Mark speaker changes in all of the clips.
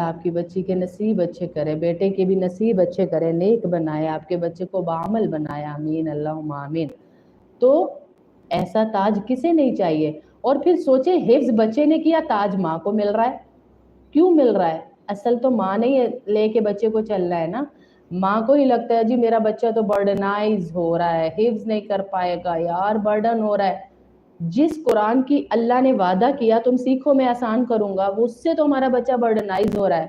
Speaker 1: آپ کی بچی کے نصیب اچھے کرے، بیٹے کے بھی نصیب اچھے کرے، نیک بنائے، آپ کے بچے کو بعمل بنائے، آمین اللہم آمین۔ تو ایسا تاج کسے نہیں چاہیے؟ اور پھر سوچیں حفظ بچے نے کیا، تاج ماں کو مل رہا ہے۔ کیوں مل رہا ہے؟ اصل تو ماں نہیں لے کے بچے کو چل رہا ہے نا، ماں کو ہی لگتا ہے جی میرا بچہ تو برڈنائز ہو رہا ہے، حفظ نہیں کر پائے گا یار، برڈن ہو رہا ہے۔ جس قرآن کی اللہ نے وعدہ کیا تم سیکھو میں آسان کروں گا، اس سے تو ہمارا بچہ برڈنائز ہو رہا ہے۔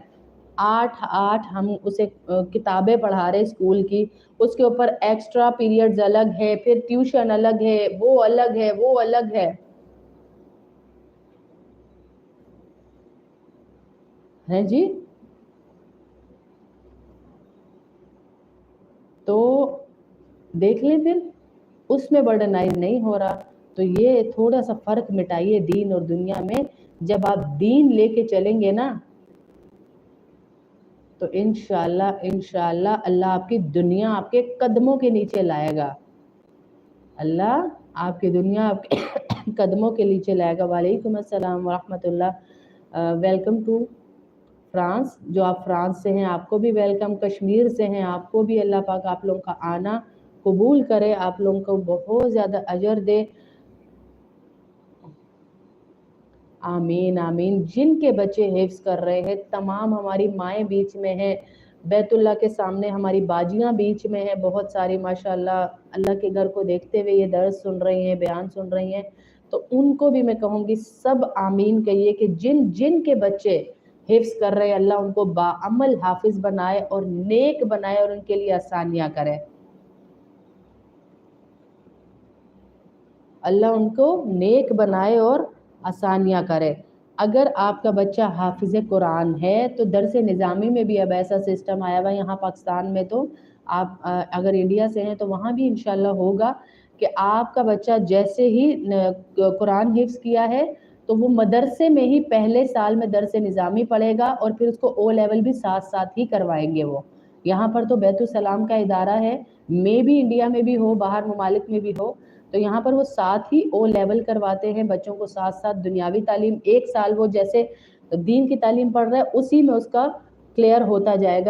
Speaker 1: 8 ہم اسے کتابیں پڑھا رہے اسکول کی، اس کے اوپر ایکسٹرا پیریڈز الگ ہے، پھر ٹیوشن الگ ہے، وہ الگ ہے، وہ الگ ہے جی۔ تو دیکھ لیں پھر اس میں برڈنائز نہیں ہو رہا۔ تو یہ تھوڑا سا فرق مٹائیے دین اور دنیا میں۔ جب آپ دین لے کے چلیں گے نا تو انشاءاللہ اللہ آپ کی دنیا آپ کے قدموں کے نیچے لائے گا، اللہ آپ کی دنیا آپ کے قدموں کے نیچے لائے گا۔ وعلیکم السلام ورحمۃ اللہ، ویلکم ٹو فرانس۔ جو آپ فرانس سے ہیں آپ کو بھی ویلکم، کشمیر سے ہیں آپ کو بھی اللہ پاک آپ لوگوں کا آنا قبول کرے، آپ لوگوں کو بہت زیادہ اجر دے، آمین آمین۔ جن کے بچے حفظ کر رہے ہیں، تمام ہماری مائیں بیچ میں ہیں، بیت اللہ کے سامنے ہماری باجیاں بیچ میں ہیں بہت ساری ماشاءاللہ، اللہ کے گھر کو دیکھتے ہوئے یہ درس سن رہی ہیں، بیان سن رہی ہیں، تو ان کو بھی میں کہوں گی سب آمین کہیے کہ جن جن کے بچے حفظ کر رہے ہیں اللہ ان کو باعمل حافظ بنائے اور نیک بنائے اور ان کے لیے آسانیاں کرے، اللہ ان کو نیک بنائے اور آسانیاں کرے۔ اگر آپ کا بچہ حافظ قرآن ہے تو درس نظامی میں بھی اب ایسا سسٹم آیا ہوا ہے یہاں پاکستان میں، تو آپ اگر انڈیا سے ہیں تو وہاں بھی انشاءاللہ ہوگا کہ آپ کا بچہ جیسے ہی قرآن حفظ کیا ہے تو وہ مدرسے میں ہی پہلے سال میں درس نظامی پڑھے گا اور پھر اس کو او لیول بھی ساتھ ساتھ ہی کروائیں گے وہ۔ یہاں پر تو بیت السلام کا ادارہ ہے، میں بھی انڈیا میں بھی ہو، باہر ممالک میں بھی ہو، تو یہاں پر وہ ساتھ ہی او لیول کرواتے ہیں بچوں کو، ساتھ ساتھ دنیاوی تعلیم 1 سال وہ جیسے دین کی تعلیم پڑھ رہا ہے اسی میں اس کا کلیئر ہوتا جائے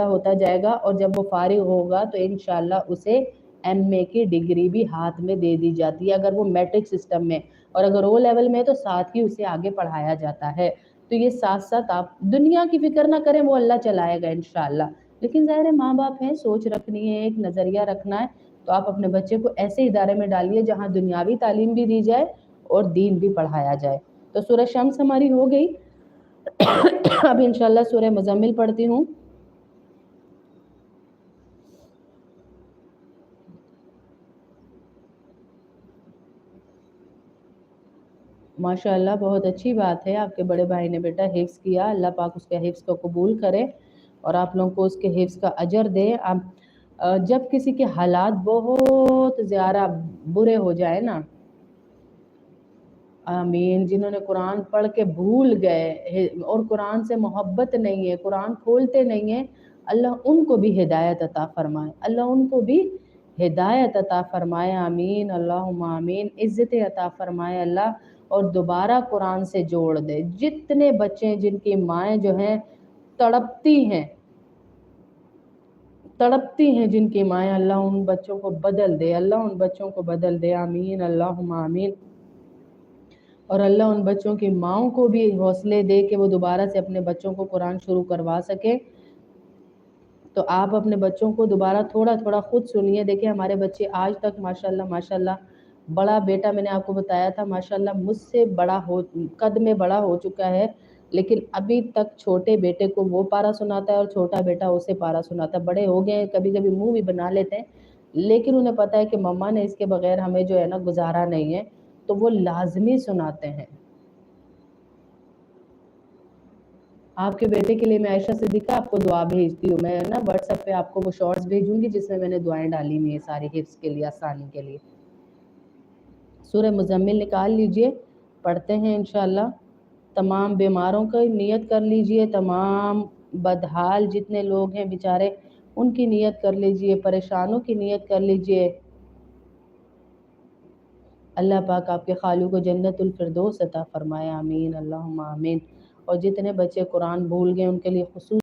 Speaker 1: گا اور جب وہ فارغ ہوگا تو انشاءاللہ اسے ایم اے کی ڈگری بھی ہاتھ میں دے دی جاتی ہے اگر وہ میٹرک سسٹم میں، اور اگر او لیول میں تو ساتھ ہی اسے آگے پڑھایا جاتا ہے۔ تو یہ ساتھ ساتھ آپ دنیا کی فکر نہ کریں، وہ اللہ چلائے گا انشاءاللہ، لیکن ظاہر ہے ماں باپ ہیں، سوچ رکھنی ہے، ایک نظریہ رکھنا ہے، تو آپ اپنے بچے کو ایسے ادارے میں ڈالیے جہاں دنیاوی تعلیم بھی دی جائے اور دین بھی پڑھایا جائے۔ تو سورہ شمس ہماری ہو گئی، اب انشاءاللہ سورہ مزمل پڑھتی ہوں۔ ماشاءاللہ بہت اچھی بات ہے، آپ کے بڑے بھائی نے بیٹا حفظ کیا، اللہ پاک اس کے حفظ کو قبول کرے اور آپ لوگوں کو اس کے حفظ کا اجر دے۔ جب کسی کے حالات بہت زیادہ برے ہو جائے نا، آمین، جنہوں نے قرآن پڑھ کے بھول گئے اور قرآن سے محبت نہیں ہے، قرآن کھولتے نہیں ہیں، اللہ ان کو بھی ہدایت عطا فرمائے، اللہ ان کو بھی ہدایت عطا فرمائے، آمین اللہم آمین، عزت عطا فرمائے اللہ، اور دوبارہ قرآن سے جوڑ دے۔ جتنے بچے جن کی مائیں جو ہیں تڑپتی ہیں جن کی مائیں، اللہ ان بچوں کو بدل دے، اللہ ان بچوں کو بدل دے، آمین اللہم آمین، اور اللہ ان بچوں کی ماؤں کو بھی حوصلے دے کہ وہ دوبارہ سے اپنے بچوں کو قرآن شروع کروا سکے۔ تو آپ اپنے بچوں کو دوبارہ تھوڑا تھوڑا خود سنیے، دیکھیں ہمارے بچے آج تک ماشاءاللہ بڑا بیٹا میں نے آپ کو بتایا تھا ماشاءاللہ مجھ سے قد میں بڑا ہو چکا ہے، لیکن ابھی تک چھوٹے بیٹے کو وہ پارا سناتا ہے اور چھوٹا بیٹا اسے پارا سناتا ہے، بڑے ہو گئے ہیں، کبھی کبھی منہ بھی بنا لیتے ہیں، لیکن انہیں پتا ہے کہ مما نے اس کے بغیر ہمیں جو ہے نا گزارا نہیں ہے، تو وہ لازمی سناتے ہیں۔ آپ کے بیٹے کے لیے میں عائشہ صدیقہ آپ کو دعا بھیجتی ہوں، میں نا واٹس ایپ پہ آپ کو وہ شارٹس بھیجوں گی جس میں نے دعائیں ڈالی ہوئی ہیں ساری حفظ کے لیے، آسانی کے لیے۔ سورہ مزمل نکال لیجئے، پڑھتے ہیں انشاءاللہ۔ تمام بیماروں کی نیت کر لیجئے، تمام بدحال جتنے لوگ ہیں بیچارے ان کی نیت کر لیجئے، پریشانوں کی نیت کر لیجئے، اللہ پاک آپ کے خالو کو جنت الفردوس عطا فرمائے، آمین اللہم آمین۔ اور جتنے بچے قرآن بھول گئے ان کے لیے خصوص